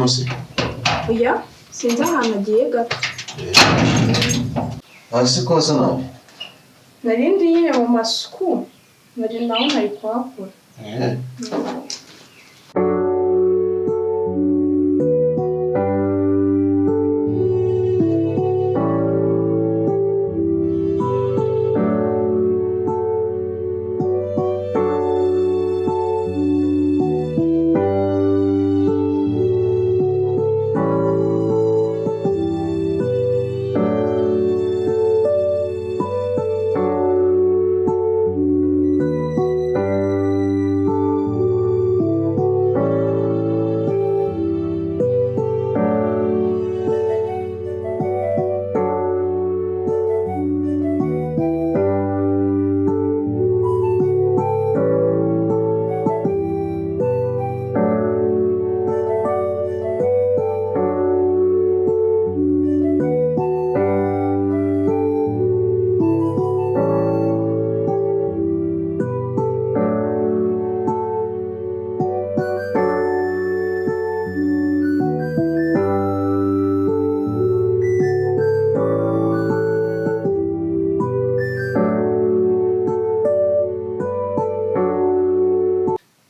yose oya sinzi ahantu agiye gato hasi koza nawe narindi nyine mu masuku nari naho ntari kuhakora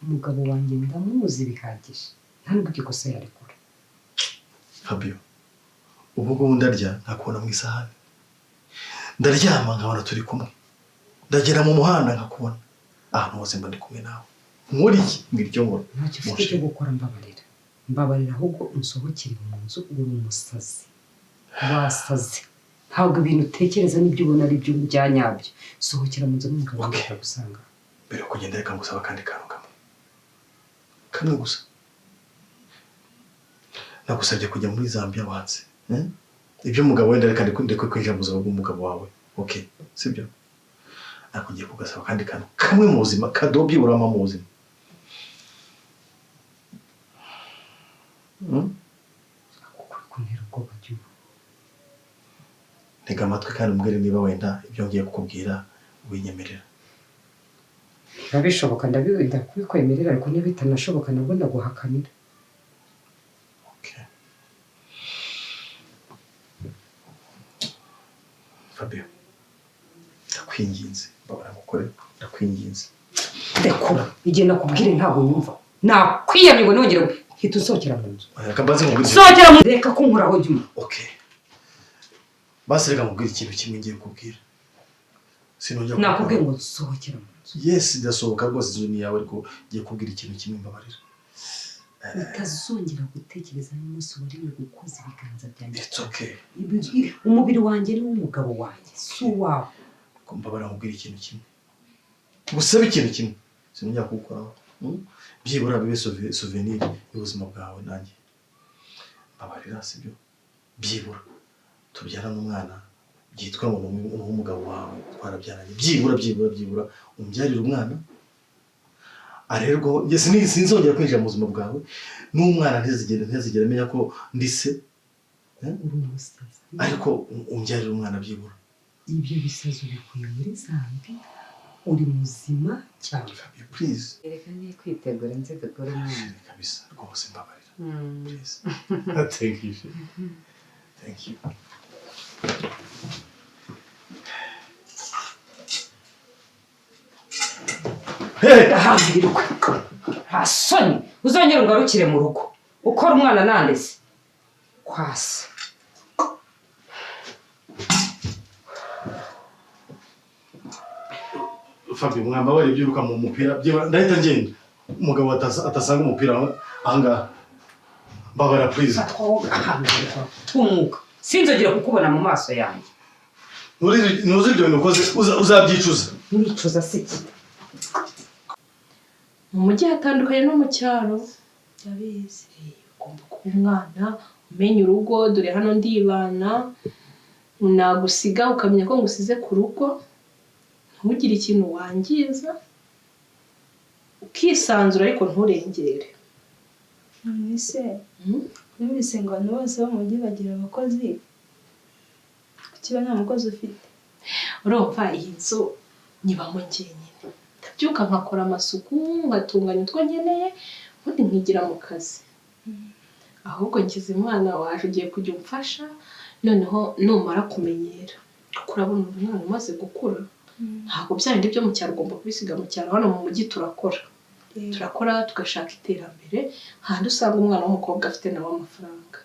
umugabo wanjye ndamuzi bihagije nta nubwo ikosa yarekura. Fabio ubu ngubu ndarya nkakubona mu isahani, ndaryama nkabona turi kumwe, ndagera mu muhanda nkakubona ahantu hose mba ndi kumwe nawe. Nkora iki ngiryo nkora? Ntacyo ufite cyo gukora, mbabarira ahubwo unsohokere mu nzu. Uri umusazi, wasaze. Ntabwo ibintu utekereza n'ibyo ubona ari byo byanyabyo. Sohokera mu nzu n'umugabo wawe akagusanga. Mbere yo kugenda reka ngusaba kandi kantu kamwe gusa. Nagusabye kujya muri Zambia wanze ibyo umugabo wenda reka ndekwe kwinjira mu buzima bw'umugabo wawe, okay sibyo? Ariko ngiye kugasaba kandi kantu kamwe mu buzima, kadobye urama mu buzima. Kuntera ubwoba byo. Ntega amatwi kandi umbwire niba wenda ibyo ngiye kukubwira ubinyemerera. Bishoboka ndabibwira kubikwemerera, ariko niba bitanashoboka nabwo ndaguhakanira. Okay. Fabio, ndakwinginze, babara gukore, ndakwinginze. Ndekura, igihe nakubwire ntabwo nyumva. Nakwiyamye ngo nongere hita usohokera mu nzu. Kambaze nkubwire. Sohokera mu nzu, reka kunkuraho jyuma. Okay. Basi reka nkubwire ikintu kimwe ngiye kubwira. Sinongera nakubwiye ngo sohokera mu nzu. Yes, ndasohoka rwose inzu ni yawe, ariko ngiye kubwira ikintu kimwe mbabarira. Utazongera gutekereza n'umunsi wariwe gukoza ibiganza byanjye. It's okay. Umubiri wanjye ni w'umugabo wanjye, si uwawe. Mbabara nkubwira ikintu kimwe. Gusabe ikintu kimwe. Sinongera kugukoraho. Byibura bibe souvenir y'ubuzima bwawe nanjye. Mbabarira sibyo? Byibura tubyarana umwana byitwa ngo n'umugabo wawe twarabyaranye. Byibura umbyarira umwana. Arergo yesi sinzongera kwinjira mu buzima bwawe n'umwana ntazigera amenya ko ndi se. Ariko umbyarira umwana byibura. Ibyo bisazo bikuye muri Zambia, uri muzima cyane. Fabio please. Reka ni kwitegura nze dukora umwana. Kabisa rwose mbabarira. Please. Thank you. Thank you. Hey, ahambirwe. Hasoni, uzongera ungarukire mu rugo. Ukora umwana nandese. Kwase. Fabio mwamba wari byiruka mu mupira ndahita ngenda. Umugabo atasanga umupira ahangaha. Mbabara please. Tumuka. Sinzogera kukubona mu maso yanjye. Nuzi ibyo nukoze uzabyicuza. Nicuza siki. mu mujyi hatandukanye no mu cyaro ndabizi. Ugomba kuba umwana umenya urugo, dore hano ndibana, nagusiga ukamenya ko ngusize ku rugo, ntugire ikintu wangiza, ukisanzura ariko nturengere. Nise numvise ngo abantu bose bo mu mujyi bagira abakozi, kukiba nta mukozi ufite? Urumva iyi nzu nyibamo njyenyine, ndabyuka nkakora amasuku, ngatunganya utwo nkeneye, ubundi nkigira mu kazi. ahubwo ngize umwana waje ugiye kujya umfasha noneho numara kumenyera kuko urabona umwana umaze gukura ntabwo bya bindi byo mu cyaro ugomba kubisiga mu cyaro hano mu mujyi turakora tugashaka iterambere handi usanga umwana w'umukobwa afite nawe amafaranga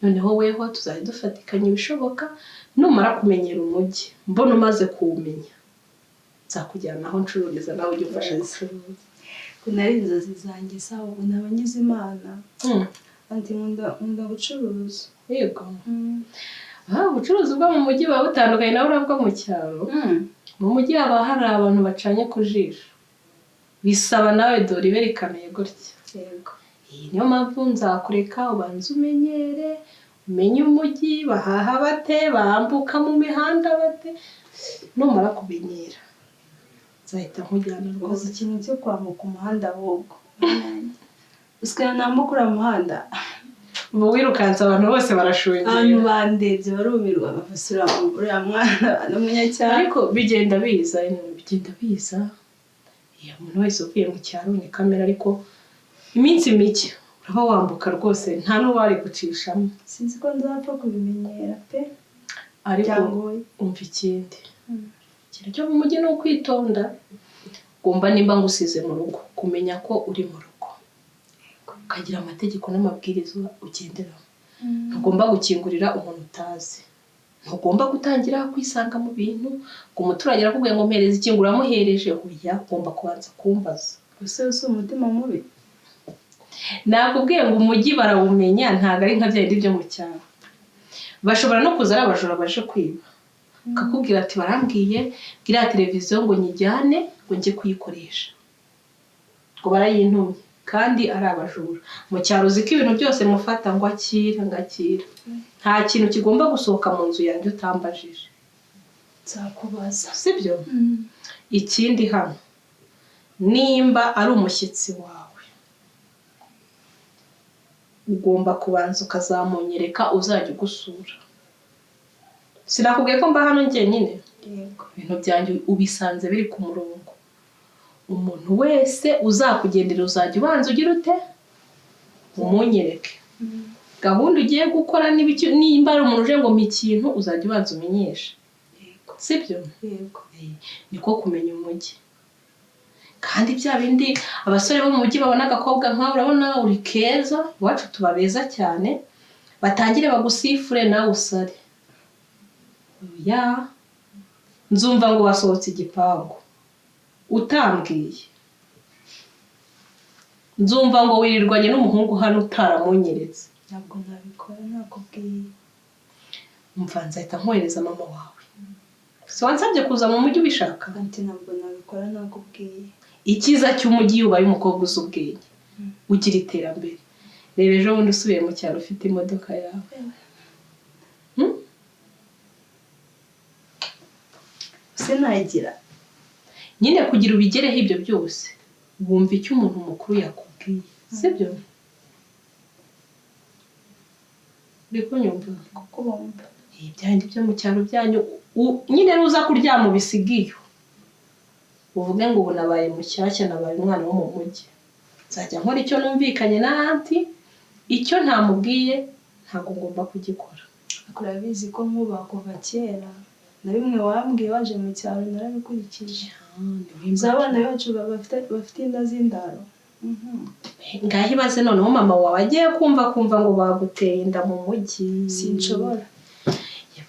noneho weho tuzajya dufatikanya ibishoboka numara kumenyera umujyi mbona umaze kuwumenya nzakujyana aho ncururiza nawe ujye umfasha gucuruza nari inzozi zanjye sawa ubu naba ngize imana andi nkunda gucuruza yego ubucuruzi bwo mu mujyi buba butandukanye nawe urabwo mu cyaro mu mujyi haba hari abantu bacanye ku jisho bisaba nawe dore iberekanaye gutya yego iyi niyo mpamvu nzakureka ubanza umenyere umenye umujyi bahaha bate bambuka mu mihanda bate numara kumenyera nzahita nkujyana rwose ikintu cyo kwambuka umuhanda ahubwo usikana nambuka uriya muhanda ubu wirukanse abantu bose barashungera abantu bandebye barumirwa bafasura uriya mwana n'umunyacyaro ariko bigenda biza iyo umuntu wese uvuye mu cyaro ni kamera ariko iminsi mike uraba wambuka rwose nta n'uwari gucishamo sinzi ko nzapfa kubimenyera pe ariko umva ikindi ikintu cyo mu mujyi ni ukwitonda ugomba nimba ngusize mu rugo kumenya ko uri mu rugo ukagira amategeko n'amabwiriza ugenderaho ntugomba gukingurira umuntu utazi ntugomba gutangira kwisanga mu bintu ngo umuturage arakubwiye ngo mpereze ikingura amuhereje oya ugomba kubanza kumbaza gusa si umutima mubi nakubwiye ngo umujyi barawumenya ntabwo ari nka bya bindi byo mu cyaro bashobora no kuza ari abajura baje kwiba akakubwira ati barambwiye bwiriya televiziyo ngo nyijyane ngo njye kuyikoresha ngo barayintumye kandi ari abajura mu cyaro uzi ko ibintu byose mufata ngo akira nta kintu kigomba gusohoka mu nzu yanjye utambajije nzakubaza sibyo ikindi hano nimba ari umushyitsi wawe ugomba kubanza ukazamunyereka uzajya ugusura sinakubwiye ko mba hano njyenyine yego ibintu byanjye ubisanze biri ku murongo umuntu wese uzakugendera uzajya ubanza ugira ute umunyereke gahunda ugiye gukora nimba ari umuntu uje ngo mpa ikintu uzajya ubanza umenyesha sibyo yego niko kumenya umujyi kandi bya bindi abasore bo mu mujyi babona agakobwa nkawe urabona uri keza iwacu tuba beza cyane batangire bagusifure nawe usare ya nzumva ngo wasohotse igipangu utambwiye nzumva ngo wirirwanye n'umuhungu hano utaramunyeretse ntabwo nabikora nakubwiye umva nzahita nkohereza mama wawe si wansabye kuza mu mujyi ubishaka ati ntabwo nabikora nakubwiye icyiza cy'umujyi iyo ubaye umukobwa uzi ubwenge ugira iterambere reba ejo bundi usubiye mu cyaro ufite imodoka yawe sinayigira nyine kugira ubigereho ibyo byose wumva icyo umuntu mukuru yakubwiye sibyo uri kunyumva kuko bumva ibyandi byo mu cyaro byanyu nyine nuza kuryama ubisigiyo uvuge ngo ubu nabaye mushyashya nabaye umwana wo mu mujyi nzajya nkora icyo numvikanye na anti icyo ntamubwiye ntabwo ngomba kugikora urabizi ko nkuba kuva kera na bimwe wambwiye waje mu cyaro narabikurikije abana bacu bafite inda z'indaro ngaho ibaze noneho mama wawe agiye kumva ngo baguteye inda mu mujyi sinshobora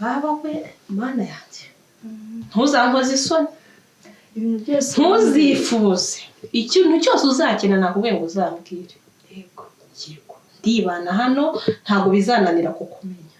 baba we mana yanjye ntuzankoze isoni ibintu byose ntuzifuze ikintu cyose uzakina nakubwiye ngo uzambwire yego ndibana hano ntabwo bizananira kukumenya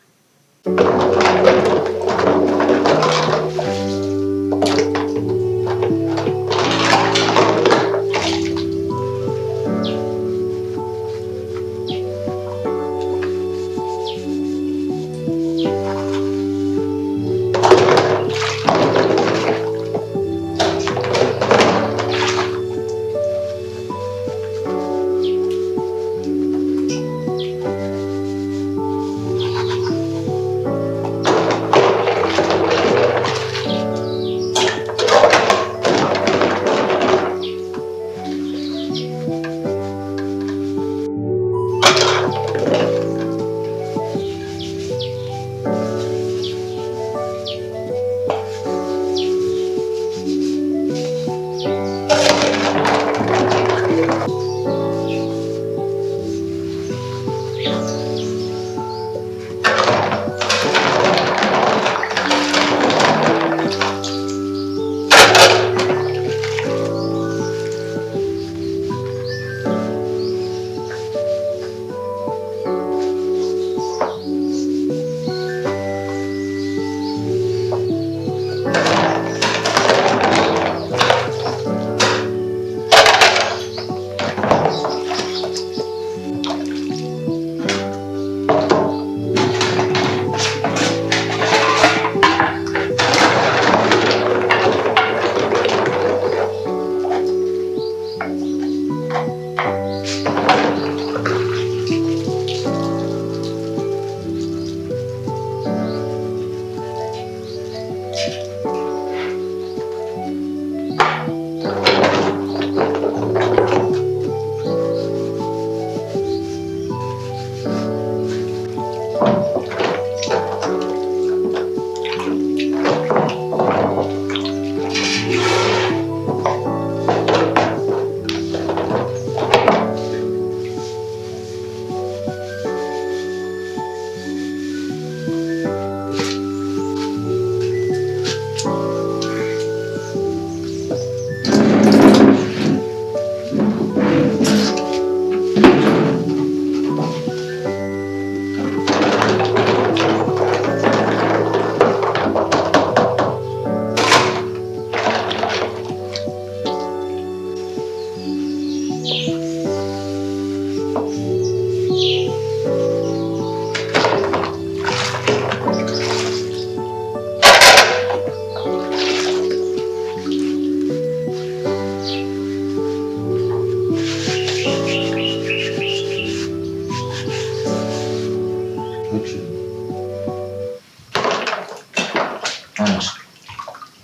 Anje.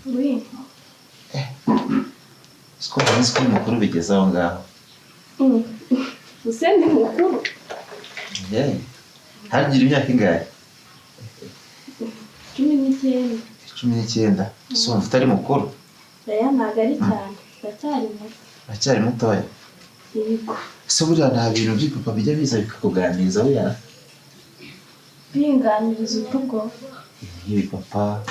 Oui. Siko nzi ko mukuru bigeze aho ngaho. Use ndi mukuru. Hagira imyaka ingahe? 19. 19. So mfite ari mukuru. Oya ntabwo ari cyane. Ndacyari muto. Acyari mutoya. Yego. Se buriya nta bintu by'ipapa bijya biza bikakuganiriza buriya. Binganiriza utugo. Ibipapa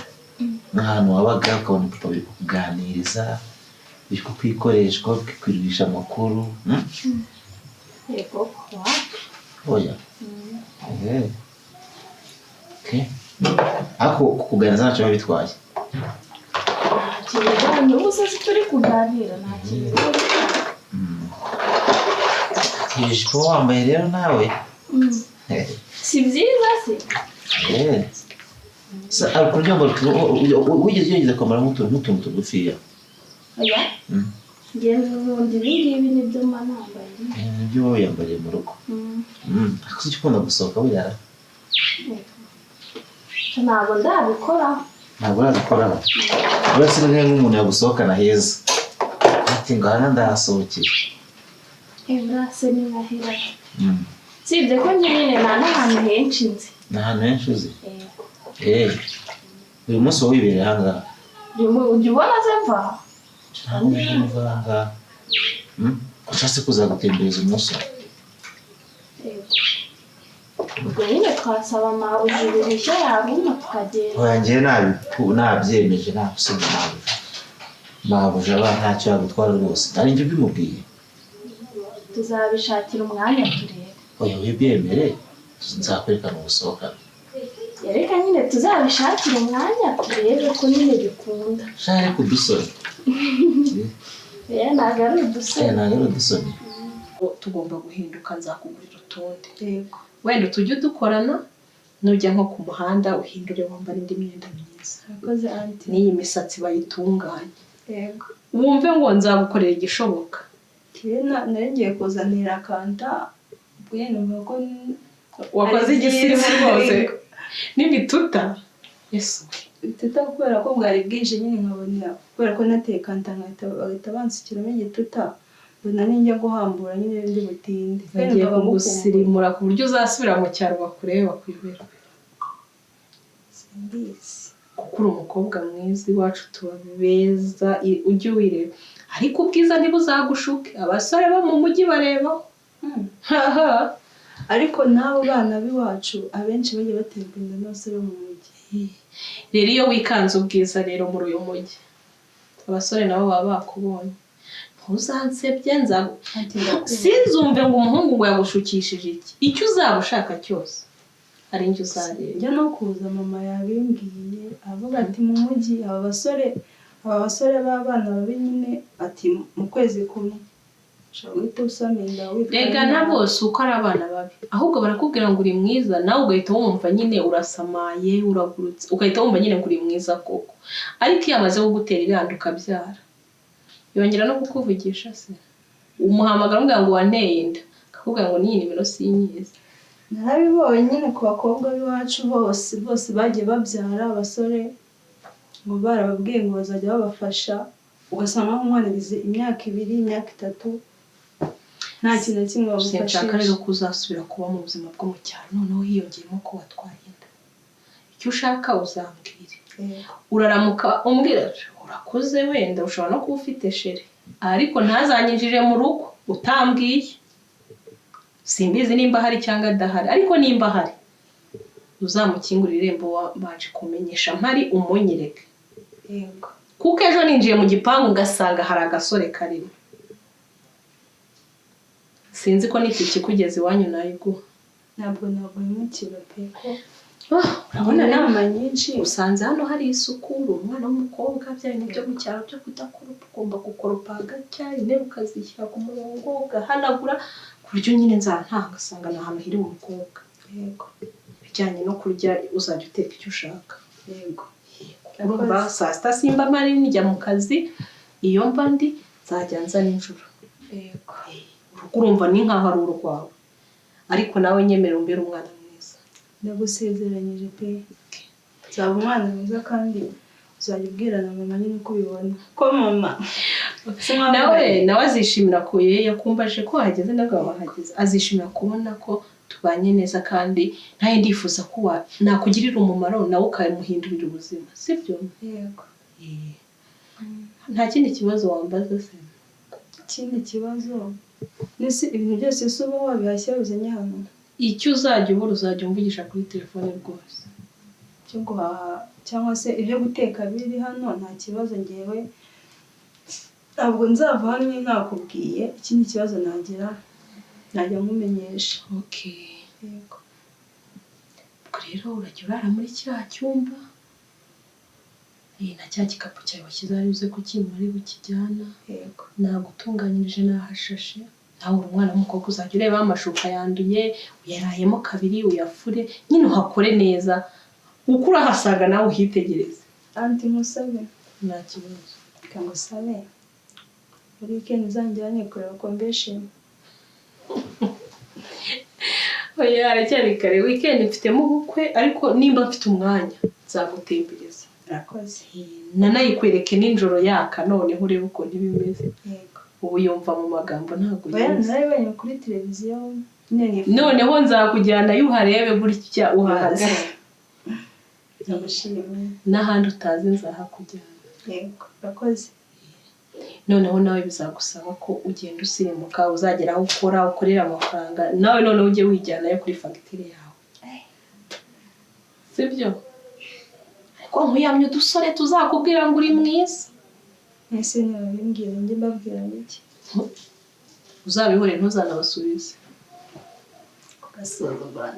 n'ahantu wabaga ukabona ipapa biri kukuganiriza, biri kukwikoreshwa, bikakwiruhisha amakuru. Yego. Oya. Okay. Ako kukuganiriza ntacyo biba bitwaye. Kintu ubusa turi kuganira nta kintu. Ijipo wambaye rero nawe. Si byiza se? Ariko wigeze kwambara nk'utuntu tugufiya? Oya. Ngenzi ubundi ibingibi nibyo mba nambaye. Nibyo wowe yambariye mu rugo. Ariko si ukunda gusohoka buriya? Ntabwo ndabikora. Ntabwo urabikoraho? Uretse nk'umuntu yagusohokana heza ati ngo hano ndahasohokeye. Burase ni nkahera. Sibye ko nyine nta n'ahantu henshi nzi. Nta hantu henshi uzi? Buri munsi wowe wibereye aha ngaha? Ujya ubona se mva? Ntabwo mva aha ngaha. Ushatse kuzagutembereza umunsi? Ubwo nyine twasaba amabuji uruhushya yabona tukagenda. Oya njyewe nabyemeje nta gusoma mabuja aba ntacyo yagutwara rwose. Nari njye ubimubwiye. Tuzabishakira umwanya turebe. Oya wibyemere nzakwerekana ubusohokane. Reka nyine tuzabishakira umwanya turebe ko nyine bikunda. Share kudusoni. Ntabwo ari udusoni. Ntabwo ari udusoni. Tugomba guhinduka nzakugurira utundi. Yego. Wenda tujye dukorana nujya nko ku muhanda uhindure wambara indi myenda myiza. Akoze anti. N'iyi misatsi bayitunganye. Yego. Wumve ngo nzagukorera igishoboka. Ngiye kuzanira kanta. Ubwo numva ko Wakoze igisirimu rwose. N'ibituta. Yesu. Ibituta kubera ko bwari bwije nyine nkabona kubera ko nateye kanta bahita bansukiramo igituta. Mbona ninjya guhambura nyine ndi butinde. Bagiye kugusirimura ku buryo uzasubira mu cyaro bakurebe bakwibera. Simbizi. Kuko uri umukobwa mwiza iwacu tuba beza ujye wireba. Ariko ubwiza ntibuzagushuke. Abasore bo mu mujyi bareba. Ariko n'abo bana b'iwacu abenshi bagiye baterwa inda n'abasore bo mu mujyi. Rero iyo wikanze ubwiza rero muri uyu mujyi abasore nabo baba bakubonye. Ntuzansebye sinzumve ngo umuhungu ngo yagushukishije iki. Icyo uzaba ushaka cyose ari njye uzareba. Njya no kuza mama yabimbwiye avuga ati mu mujyi aba basore b'abana babi nyine ati mu kwezi kumwe ushobora usaminda witwa. Rega na bose uko ari abana babi ahubwo barakubwira ngo uri mwiza nawe ugahita wumva nyine urasamaye uragurutse ugahita wumva nyine ngo uri mwiza koko. Ariko iyo amaze kugutera iranda ukabyara yongera no kukuvugisha se umuhamagara umubwira ngo wanteye inda akakubwira ngo niyi nimero sinyizi. Narabibonye nyine ku bakobwa b'iwacu bose bagiye babyara abasore ngo barababwiye ngo bazajya babafasha ugasanga nk'umwanirize imyaka 2 imyaka 3 nta kintu kimwe babufashije. Sinshaka rero kuzasubira kuba mu buzima bwo mu cyaro noneho hiyongeyemo ko watwaye inda. Icyo ushaka uzambwire. Uraramuka umbwira urakoze wenda ushobora no kuba ufite shere ariko ntazanyinjire mu rugo utambwiye. Simbizi nimba hari cyangwa adahari ariko nimba hari uzamukingurira irembo baje kumenyesha mpari umunyereke. Yego. Kuko ejo ninjiye mu gipangu ngasanga hari agasore karimo. Sinzi ko niki kikugeze iwanyu nayiguha. Ntabwo imukira pe ko urabona inama nyinshi usanze hano hari isuku umwana w'umukobwa bya bintu byo mu cyaro byo kudakoropa ugomba gukoropa gacya intebe ukazishyira ku murongo ugahanagura ku buryo nyine nzantanga asanga ni ahantu hiri umukobwa. Yego. Bijyanye no kurya uzajya uteka icyo ushaka. Yego. Urumva saa sita simba mari njya mu kazi iyo mba ndi nzajya nza nijoro. Yego. Urumva ni nkaho ari urwawe ariko nawe nyemera umbere umwana mwiza. Ndagusezeranyije pe nzaba umwana mwiza kandi uzajya ubwira na mama nyine uko ubibona ko mama nawe azishimira ko yakumbaje ko hageze nabwo wahageze azishimira kubona ko tubanye neza kandi ntaye ndifuza ko nakugirira umumaro nawe ukamuhindurira ubuzima sibyo? Yego. Nta kindi kibazo wambaza se? Ikindi kibazo nese ibintu byose se uba wabihashya bizanye hano? Icyo uzajya ubura uzajya umvugisha kuri telefone rwose. Cyo guhaha cyangwa se ibyo guteka biri hano nta kibazo ngewe ntabwo nzava hano nakubwiye ikindi kibazo nagira najya nkumenyesha. Okay. Yego. Ubwo rero urajya urara muri cya cyumba na cya gikapu cyawe washyize ko kimara bukijyana. Yego. Nagutunganyirije nahashashe nawe uri umwana w'umukobwa uzajya ureba amashuka yanduye uyarayemo kabiri uyafure nyine uhakore neza uko urahasaga nawe uhitegereze. Anti musabe Nta kibazo. Kamusabe muri weekend zangira nikorera convention. Oya aracyari kare weekend mfitemo ubukwe ariko nimba mfite umwanya nzagutembereza. Urakoze. Nanayikwereke ninjoro yaka noneho urebe uko bimeze. Yego. Ubu yumva mu magambo ntabwo nari kuri televiziyo noneho nzakujyana yo uharebe gutya uhahagaze. Ndamushimye. N'ahandi utazi nzahakujyana. Yego. Urakoze. Noneho nawe bizagusaba ko ugenda usimuka uzagera aho ukorera amafaranga nawe noneho ujye wijyanayo kuri fagitire yawe. Sibyo? Ariko nkuyamye udusore tuzakubwira ngo uri mwiza. Ese nibabimbwira njye mbabwira iki? Uzabihore ntuzanabasubize. Kugasuzugura.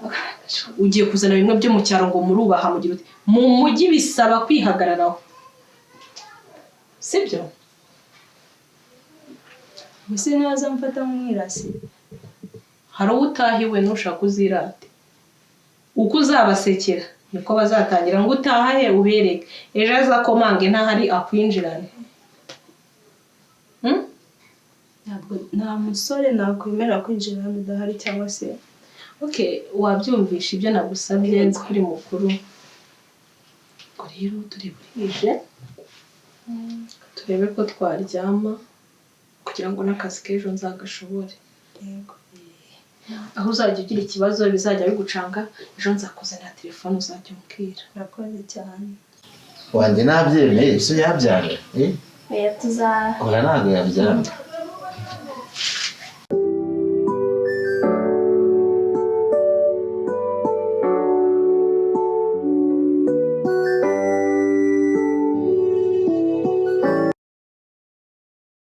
Ugiye kuzana bimwe byo mu cyaro ngo murubaha mugira uti mu mujyi bisaba kwihagararaho. Sibyo? Ese naza mfata nk'umwirasi. Hari utahiwe nushaka uzirate. Uko uzabasekera niko bazatangira ngo utahahe ubereke. Ejo azakomange ntahari akwinjirane. Ntabwo nta musore nakwemera kwinjira hano udahari cyangwa se. Okay, wabyumvisha ibyo nagusabye nzi kuri mukuru. Ngo rero turi burije. Turebe ko twaryama kugira ngo n'akazi k'ejo nzagashobore. Yego. Aho uzajya ugira ikibazo bizajya bigucanga ejo nzakuzanira telefone uzajya umbwira. Urakoze cyane. Wanjye nabyemeye ese yabyanga Oya tuza. oya ntabwo yabyanga